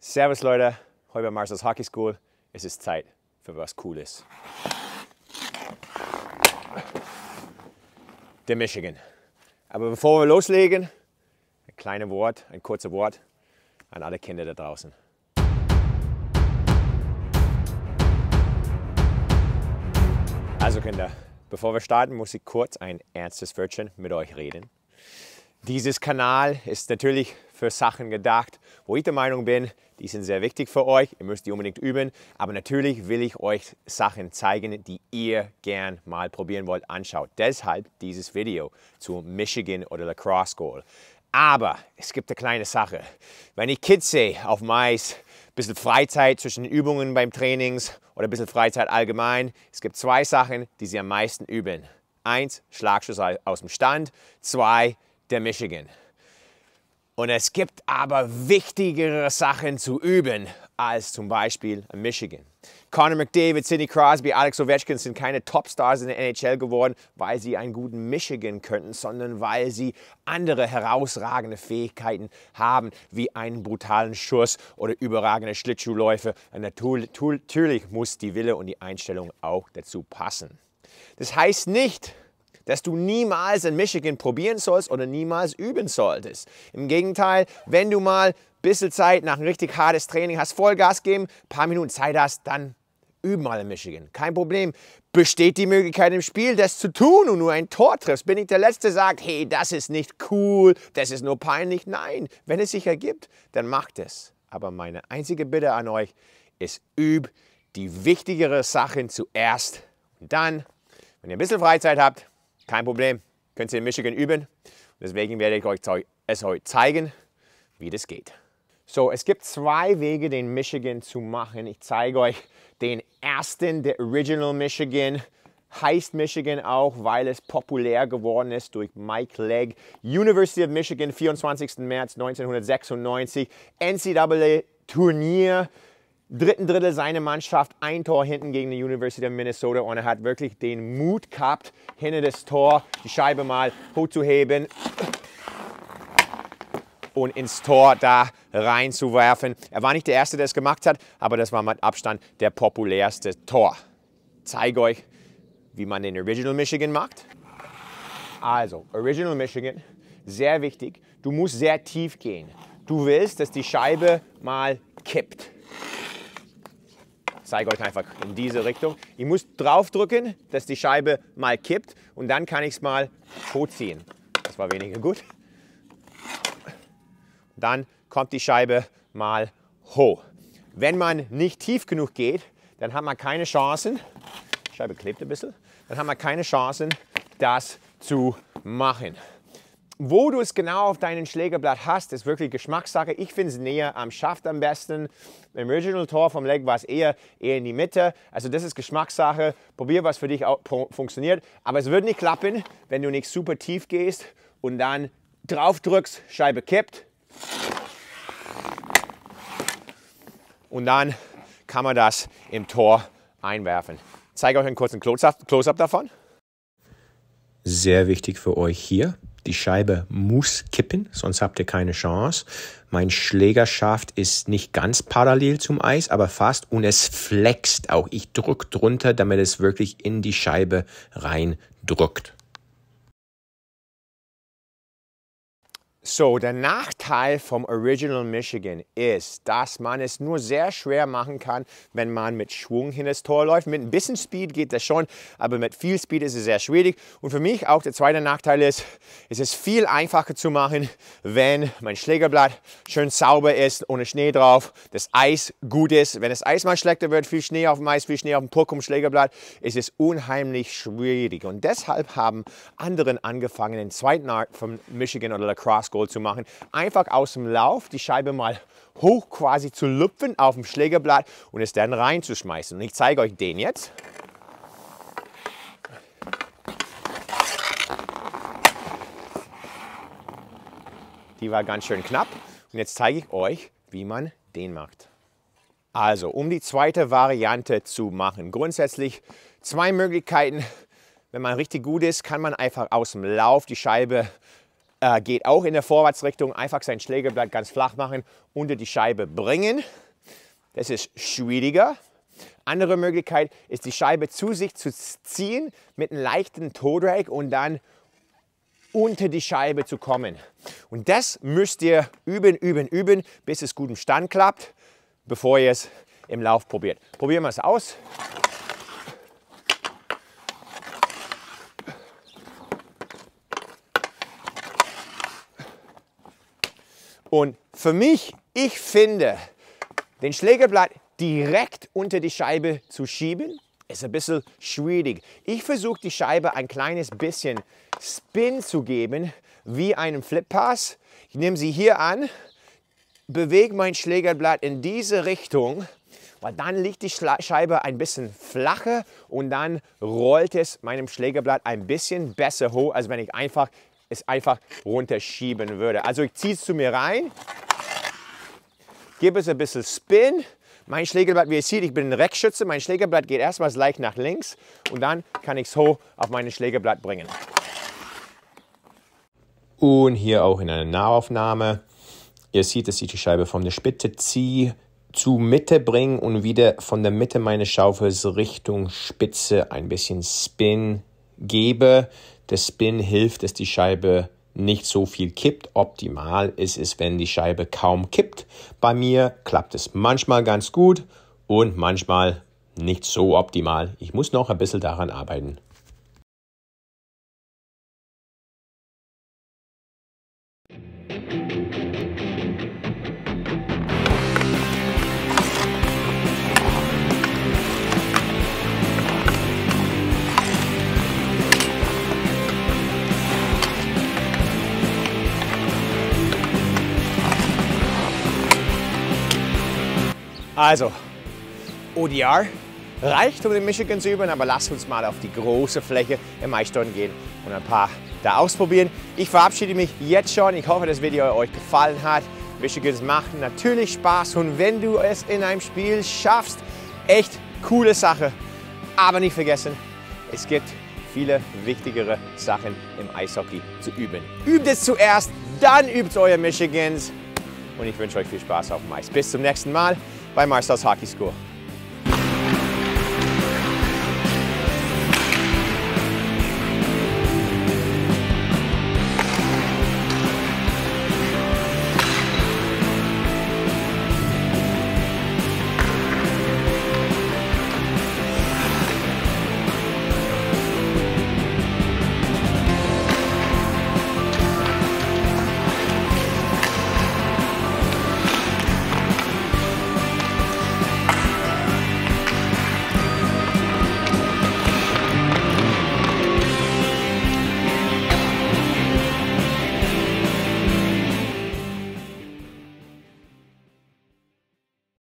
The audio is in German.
Servus Leute, heute bei Marcel's Hockey School. Es ist Zeit für was Cooles. Der Michigan. Aber bevor wir loslegen, ein kurzes Wort an alle Kinder da draußen. Also Kinder, bevor wir starten, muss ich kurz ein ernstes Wörtchen mit euch reden. Dieses Kanal ist natürlich für Sachen gedacht, wo ich der Meinung bin, die sind sehr wichtig für euch. Ihr müsst die unbedingt üben. Aber natürlich will ich euch Sachen zeigen, die ihr gern mal probieren wollt, anschaut. Deshalb dieses Video zu Michigan oder Lacrosse Goal. Aber es gibt eine kleine Sache. Wenn ich Kids sehe auf dem Eis, ein bisschen Freizeit zwischen Übungen beim Trainings oder ein bisschen Freizeit allgemein, es gibt zwei Sachen, die sie am meisten üben. 1, Schlagschuss aus dem Stand. 2, der Michigan. Und es gibt aber wichtigere Sachen zu üben als zum Beispiel ein Michigan. Connor McDavid, Sidney Crosby, Alex Ovechkin sind keine Topstars in der NHL geworden, weil sie einen guten Michigan könnten, sondern weil sie andere herausragende Fähigkeiten haben, wie einen brutalen Schuss oder überragende Schlittschuhläufe. Und natürlich muss die Wille und die Einstellung auch dazu passen. Das heißt nicht, dass du niemals in Michigan probieren sollst oder niemals üben solltest. Im Gegenteil, wenn du mal ein bisschen Zeit nach einem richtig hartes Training hast, Vollgas geben, ein paar Minuten Zeit hast, dann üben mal in Michigan. Kein Problem. Besteht die Möglichkeit im Spiel, das zu tun und nur ein Tor triffst, bin ich der Letzte, der sagt, hey, das ist nicht cool, das ist nur peinlich. Nein, wenn es sich ergibt, dann macht es. Aber meine einzige Bitte an euch ist, übt die wichtigeren Sachen zuerst. Und dann, wenn ihr ein bisschen Freizeit habt, kein Problem, könnt ihr in Michigan üben. Deswegen werde ich euch es heute zeigen, wie das geht. So, es gibt zwei Wege, den Michigan zu machen. Ich zeige euch den ersten, der Original Michigan. Heißt Michigan auch, weil es populär geworden ist durch Mike Legg. University of Michigan, 24. März 1996. NCAA-Turnier. Dritten Drittel seine Mannschaft, ein Tor hinten gegen die University of Minnesota und er hat wirklich den Mut gehabt, hinter das Tor die Scheibe mal hochzuheben und ins Tor da reinzuwerfen. Er war nicht der Erste, der es gemacht hat, aber das war mit Abstand der populärste Tor. Ich zeige euch, wie man den Original Michigan macht. Also, Original Michigan, sehr wichtig, du musst sehr tief gehen. Du willst, dass die Scheibe mal kippt. Ich zeige euch einfach in diese Richtung. Ich muss draufdrücken, dass die Scheibe mal kippt und dann kann ich es mal hochziehen. Das war weniger gut. Dann kommt die Scheibe mal hoch. Wenn man nicht tief genug geht, dann hat man keine Chancen. Die Scheibe klebt ein bisschen. Dann hat man keine Chancen, das zu machen. Wo du es genau auf deinem Schlägerblatt hast, ist wirklich Geschmackssache. Ich finde es näher am Schaft am besten. Im Original Tor vom Leg war es eher in die Mitte. Also das ist Geschmackssache. Probier, was für dich auch funktioniert. Aber es wird nicht klappen, wenn du nicht super tief gehst und dann drauf drückst, Scheibe kippt. Und dann kann man das im Tor einwerfen. Ich zeige euch einen kurzen Close-Up davon. Sehr wichtig für euch hier. Die Scheibe muss kippen, sonst habt ihr keine Chance. Mein Schlägerschaft ist nicht ganz parallel zum Eis, aber fast. Und es flext auch. Ich drücke drunter, damit es wirklich in die Scheibe rein drückt. So, der Nachteil vom Original Michigan ist, dass man es nur sehr schwer machen kann, wenn man mit Schwung hin das Tor läuft. Mit ein bisschen Speed geht das schon, aber mit viel Speed ist es sehr schwierig. Und für mich auch der zweite Nachteil ist, es ist viel einfacher zu machen, wenn mein Schlägerblatt schön sauber ist, ohne Schnee drauf, das Eis gut ist. Wenn das Eis mal schlechter wird, viel Schnee auf dem Eis, viel Schnee auf dem Puck um Schlägerblatt, ist es unheimlich schwierig. Und deshalb haben anderen angefangen, den zweiten Art von Michigan oder Lacrosse Goal zu machen. Einfach aus dem Lauf die Scheibe mal hoch quasi zu lupfen auf dem Schlägerblatt und es dann reinzuschmeißen. Und ich zeige euch den jetzt. Die war ganz schön knapp. Und jetzt zeige ich euch, wie man den macht. Also, um die zweite Variante zu machen. Grundsätzlich zwei Möglichkeiten. Wenn man richtig gut ist, kann man einfach aus dem Lauf die Scheibe geht auch in der Vorwärtsrichtung. Einfach sein Schlägerblatt ganz flach machen, unter die Scheibe bringen. Das ist schwieriger. Andere Möglichkeit ist, die Scheibe zu sich zu ziehen mit einem leichten Toe-Drag und dann unter die Scheibe zu kommen. Und das müsst ihr üben, üben, üben, bis es gut im Stand klappt, bevor ihr es im Lauf probiert. Probieren wir es aus. Und für mich, ich finde, den Schlägerblatt direkt unter die Scheibe zu schieben, ist ein bisschen schwierig. Ich versuche die Scheibe ein kleines bisschen Spin zu geben, wie einen Flip Pass. Ich nehme sie hier an, bewege mein Schlägerblatt in diese Richtung, weil dann liegt die Scheibe ein bisschen flacher und dann rollt es meinem Schlägerblatt ein bisschen besser hoch, als wenn ich es einfach runterschieben würde. Also ich ziehe es zu mir rein, gebe es ein bisschen Spin. Mein Schlägerblatt, wie ihr seht, ich bin ein Rechtsschütze, mein Schlägerblatt geht erstmals leicht nach links und dann kann ich es hoch auf mein Schlägerblatt bringen. Und hier auch in einer Nahaufnahme. Ihr seht, dass ich die Scheibe von der Spitze ziehe, zur Mitte bringe und wieder von der Mitte meines Schaufels Richtung Spitze ein bisschen Spin gebe. Der Spin hilft, dass die Scheibe nicht so viel kippt. Optimal ist es, wenn die Scheibe kaum kippt. Bei mir klappt es manchmal ganz gut und manchmal nicht so optimal. Ich muss noch ein bisschen daran arbeiten. Also, ODR reicht, um den Michigan zu üben, aber lasst uns mal auf die große Fläche im Eisturnen gehen und ein paar da ausprobieren. Ich verabschiede mich jetzt schon. Ich hoffe, das Video euch gefallen hat. Michigans machen natürlich Spaß und wenn du es in einem Spiel schaffst, echt coole Sache. Aber nicht vergessen, es gibt viele wichtigere Sachen im Eishockey zu üben. Übt es zuerst, dann übt euer Michigans. Und ich wünsche euch viel Spaß auf dem Eis. Bis zum nächsten Mal bei Marcel's Hockey School.